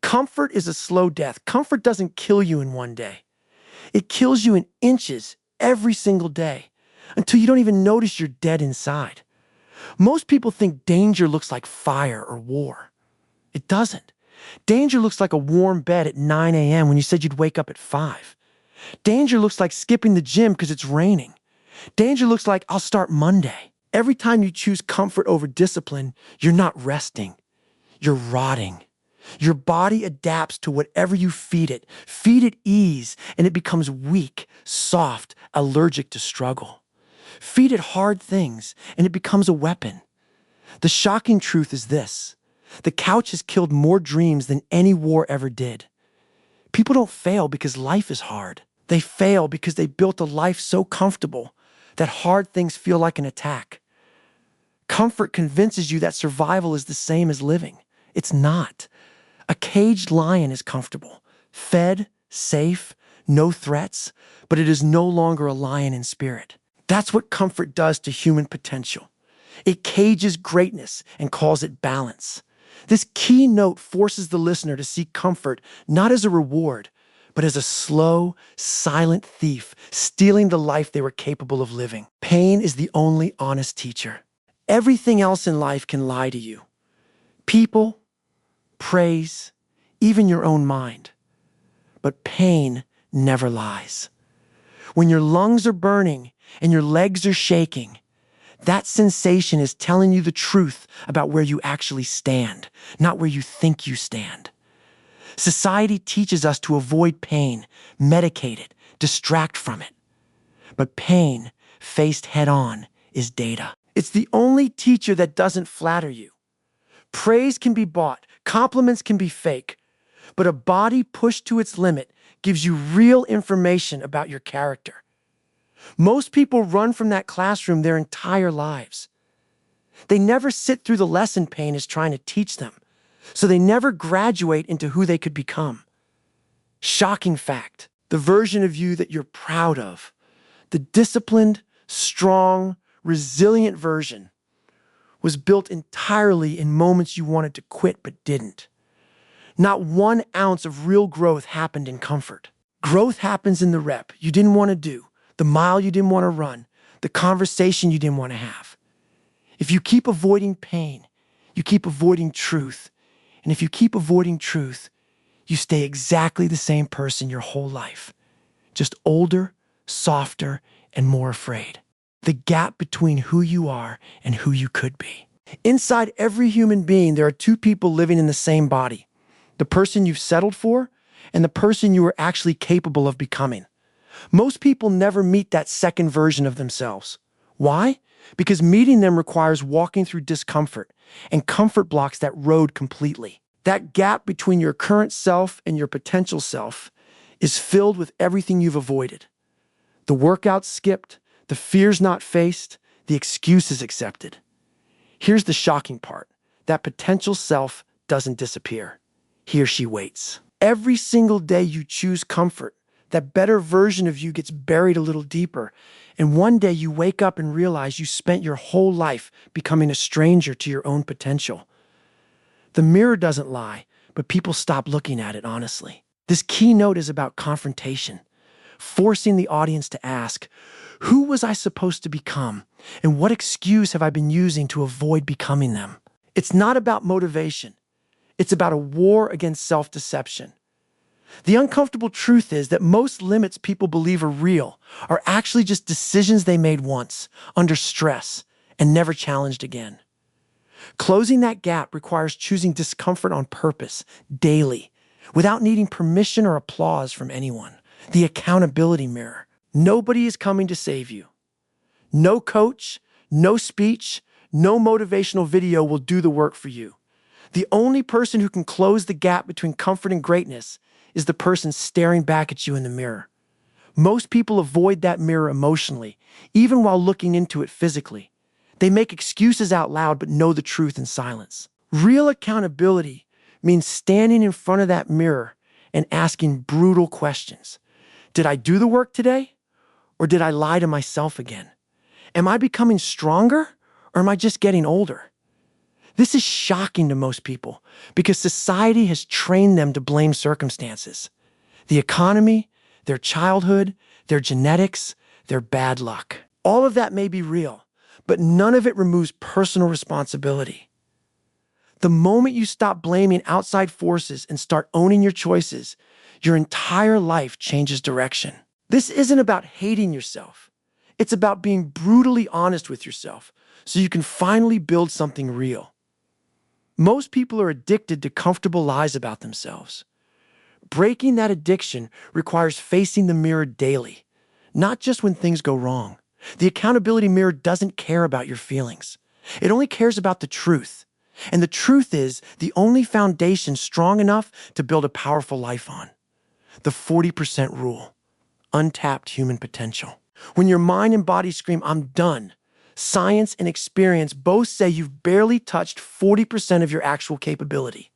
Comfort is a slow death. Comfort doesn't kill you in one day. It kills you in inches every single day until you don't even notice you're dead inside. Most people think danger looks like fire or war. It doesn't. Danger looks like a warm bed at 9 a.m. when you said you'd wake up at 5. Danger looks like skipping the gym because it's raining. Danger looks like I'll start Monday. Every time you choose comfort over discipline, you're not resting. You're rotting. Your body adapts to whatever you feed it. Feed it ease, and it becomes weak, soft, allergic to struggle. Feed it hard things, and it becomes a weapon. The shocking truth is this: the couch has killed more dreams than any war ever did. People don't fail because life is hard. They fail because they built a life so comfortable that hard things feel like an attack. Comfort convinces you that survival is the same as living. It's not. A caged lion is comfortable, fed, safe, no threats, but it is no longer a lion in spirit. That's what comfort does to human potential. It cages greatness and calls it balance. This key note forces the listener to see comfort not as a reward, but as a slow, silent thief stealing the life they were capable of living. Pain is the only honest teacher. Everything else in life can lie to you. People, praise, even your own mind. But pain never lies. When your lungs are burning and your legs are shaking, that sensation is telling you the truth about where you actually stand, not where you think you stand. Society teaches us to avoid pain, medicate it, distract from it. But pain, faced head-on, is data. It's the only teacher that doesn't flatter you. Praise can be bought, compliments can be fake, but a body pushed to its limit gives you real information about your character. Most people run from that classroom their entire lives. They never sit through the lesson pain is trying to teach them, so they never graduate into who they could become. Shocking fact, the version of you that you're proud of, the disciplined, strong, resilient version, was built entirely in moments you wanted to quit but didn't. Not 1 ounce of real growth happened in comfort. Growth happens in the rep you didn't want to do, the mile you didn't want to run, the conversation you didn't want to have. If you keep avoiding pain, you keep avoiding truth. And if you keep avoiding truth, you stay exactly the same person your whole life, just older, softer, and more afraid. The gap between who you are and who you could be. Inside every human being, there are 2 people living in the same body: the person you've settled for and the person you are actually capable of becoming. Most people never meet that second version of themselves. Why? Because meeting them requires walking through discomfort, and comfort blocks that road completely. That gap between your current self and your potential self is filled with everything you've avoided. The workouts skipped, the fears not faced, the excuses accepted. Here's the shocking part. That potential self doesn't disappear. He or she waits. Every single day you choose comfort, that better version of you gets buried a little deeper, and one day you wake up and realize you spent your whole life becoming a stranger to your own potential. The mirror doesn't lie, but people stop looking at it honestly. This keynote is about confrontation, forcing the audience to ask, who was I supposed to become, and what excuse have I been using to avoid becoming them? It's not about motivation. It's about a war against self-deception. The uncomfortable truth is that most limits people believe are real are actually just decisions they made once, under stress, and never challenged again. Closing that gap requires choosing discomfort on purpose, daily, without needing permission or applause from anyone. The accountability mirror. Nobody is coming to save you. No coach, no speech, no motivational video will do the work for you. The only person who can close the gap between comfort and greatness is the person staring back at you in the mirror. Most people avoid that mirror emotionally, even while looking into it physically. They make excuses out loud but know the truth in silence. Real accountability means standing in front of that mirror and asking brutal questions. Did I do the work today? Or did I lie to myself again? Am I becoming stronger or am I just getting older? This is shocking to most people because society has trained them to blame circumstances. The economy, their childhood, their genetics, their bad luck. All of that may be real, but none of it removes personal responsibility. The moment you stop blaming outside forces and start owning your choices, your entire life changes direction. This isn't about hating yourself. It's about being brutally honest with yourself so you can finally build something real. Most people are addicted to comfortable lies about themselves. Breaking that addiction requires facing the mirror daily, not just when things go wrong. The accountability mirror doesn't care about your feelings. It only cares about the truth. And the truth is the only foundation strong enough to build a powerful life on. The 40% rule. Untapped human potential. When your mind and body scream, "I'm done," science and experience both say you've barely touched 40% of your actual capability.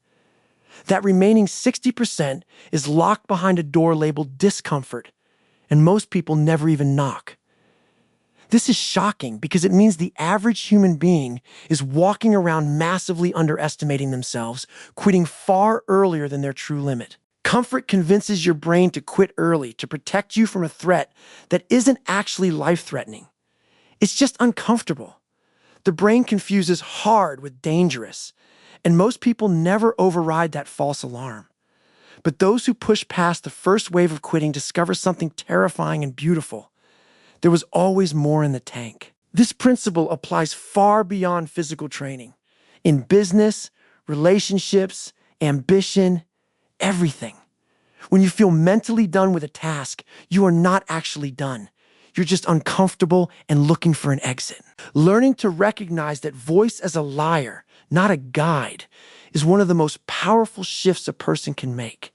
That remaining 60% is locked behind a door labeled discomfort, and most people never even knock. This is shocking because it means the average human being is walking around massively underestimating themselves, quitting far earlier than their true limit. Comfort convinces your brain to quit early to protect you from a threat that isn't actually life-threatening. It's just uncomfortable. The brain confuses hard with dangerous, and most people never override that false alarm. But those who push past the first wave of quitting discover something terrifying and beautiful. There was always more in the tank. This principle applies far beyond physical training. In business, relationships, ambition, everything. When you feel mentally done with a task, you are not actually done. You're just uncomfortable and looking for an exit. Learning to recognize that voice as a liar, not a guide, is one of the most powerful shifts a person can make.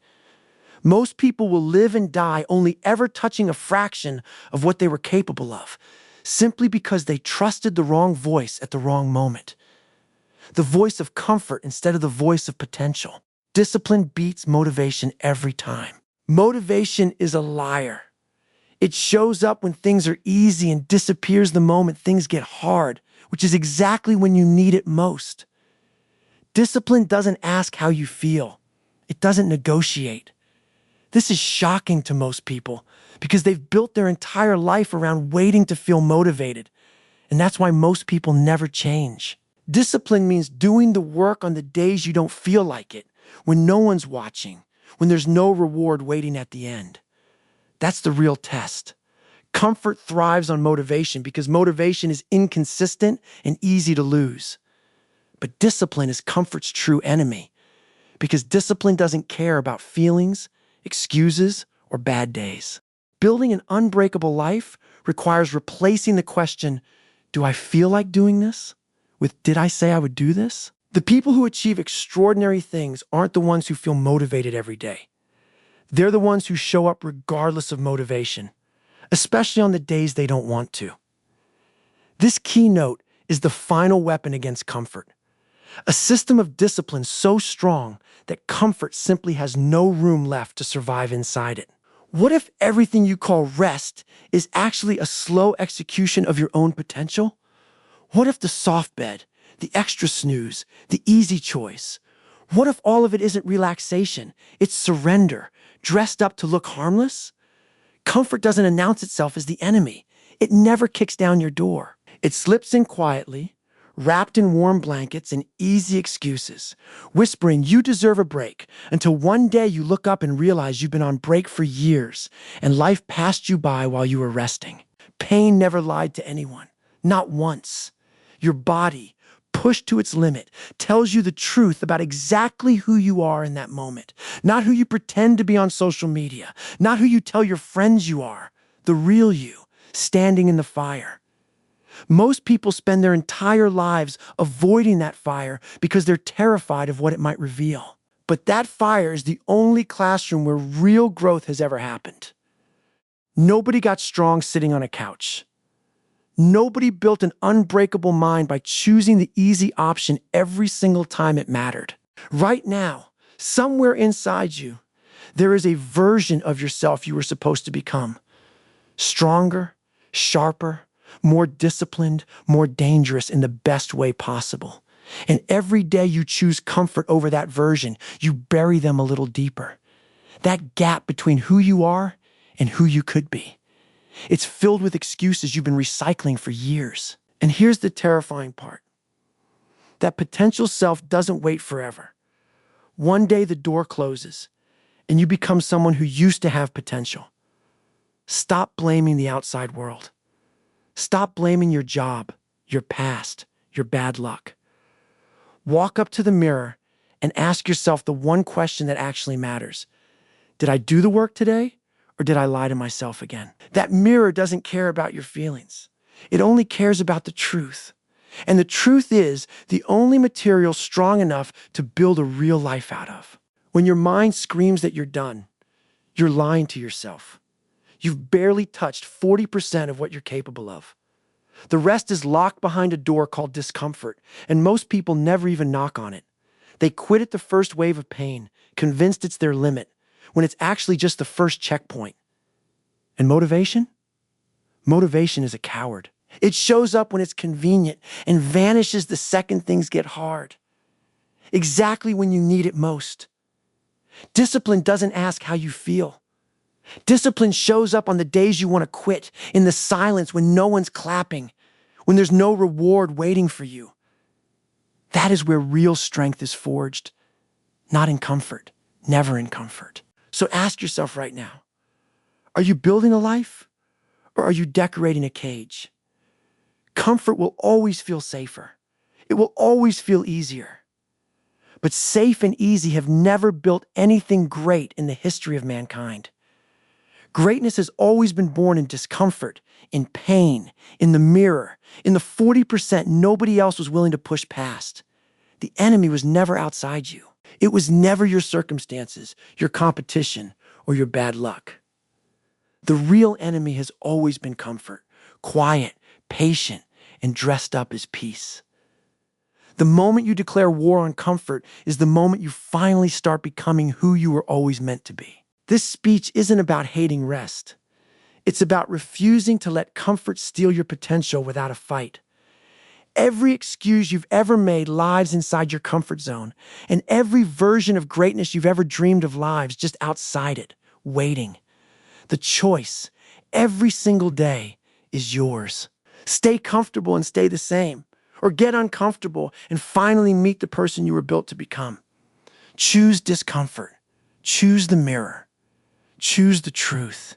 Most people will live and die only ever touching a fraction of what they were capable of, simply because they trusted the wrong voice at the wrong moment. The voice of comfort instead of the voice of potential. Discipline beats motivation every time. Motivation is a liar. It shows up when things are easy and disappears the moment things get hard, which is exactly when you need it most. Discipline doesn't ask how you feel. It doesn't negotiate. This is shocking to most people because they've built their entire life around waiting to feel motivated. And that's why most people never change. Discipline means doing the work on the days you don't feel like it, when no one's watching, when there's no reward waiting at the end. That's the real test. Comfort thrives on motivation because motivation is inconsistent and easy to lose. But discipline is comfort's true enemy because discipline doesn't care about feelings, excuses, or bad days. Building an unbreakable life requires replacing the question, "Do I feel like doing this?" with "Did I say I would do this?" The people who achieve extraordinary things aren't the ones who feel motivated every day. They're the ones who show up regardless of motivation, especially on the days they don't want to. This keynote is the final weapon against comfort. A system of discipline so strong that comfort simply has no room left to survive inside it. What if everything you call rest is actually a slow execution of your own potential? What if the soft bed, the extra snooze, the easy choice? What if all of it isn't relaxation? It's surrender, dressed up to look harmless? Comfort doesn't announce itself as the enemy. It never kicks down your door. It slips in quietly, wrapped in warm blankets and easy excuses, whispering you deserve a break, until one day you look up and realize you've been on break for years and life passed you by while you were resting. Pain never lied to anyone, not once. Your body, pushed to its limit, tells you the truth about exactly who you are in that moment, not who you pretend to be on social media, not who you tell your friends you are, the real you, standing in the fire. Most people spend their entire lives avoiding that fire because they're terrified of what it might reveal. But that fire is the only classroom where real growth has ever happened. Nobody got strong sitting on a couch. Nobody built an unbreakable mind by choosing the easy option every single time it mattered. Right now, somewhere inside you, there is a version of yourself you were supposed to become. Stronger, sharper, more disciplined, more dangerous in the best way possible. And every day you choose comfort over that version, you bury them a little deeper. That gap between who you are and who you could be. It's filled with excuses you've been recycling for years. And here's the terrifying part. That potential self doesn't wait forever. One day the door closes, and you become someone who used to have potential. Stop blaming the outside world. Stop blaming your job, your past, your bad luck. Walk up to the mirror and ask yourself the one question that actually matters. Did I do the work today, or did I lie to myself again? That mirror doesn't care about your feelings. It only cares about the truth. And the truth is the only material strong enough to build a real life out of. When your mind screams that you're done, you're lying to yourself. You've barely touched 40% of what you're capable of. The rest is locked behind a door called discomfort, and most people never even knock on it. They quit at the first wave of pain, convinced it's their limit, when it's actually just the first checkpoint. And motivation? Motivation is a coward. It shows up when it's convenient and vanishes the second things get hard. Exactly when you need it most. Discipline doesn't ask how you feel. Discipline shows up on the days you want to quit, in the silence when no one's clapping, when there's no reward waiting for you. That is where real strength is forged. Not in comfort, never in comfort. So ask yourself right now, are you building a life or are you decorating a cage? Comfort will always feel safer. It will always feel easier. But safe and easy have never built anything great in the history of mankind. Greatness has always been born in discomfort, in pain, in the mirror, in the 40% nobody else was willing to push past. The enemy was never outside you. It was never your circumstances, your competition, or your bad luck. The real enemy has always been comfort, quiet, patient, and dressed up as peace. The moment you declare war on comfort is the moment you finally start becoming who you were always meant to be. This speech isn't about hating rest. It's about refusing to let comfort steal your potential without a fight. Every excuse you've ever made lives inside your comfort zone, and every version of greatness you've ever dreamed of lives just outside it, waiting. The choice, every single day, is yours. Stay comfortable and stay the same, or get uncomfortable and finally meet the person you were built to become. Choose discomfort. Choose the mirror. Choose the truth.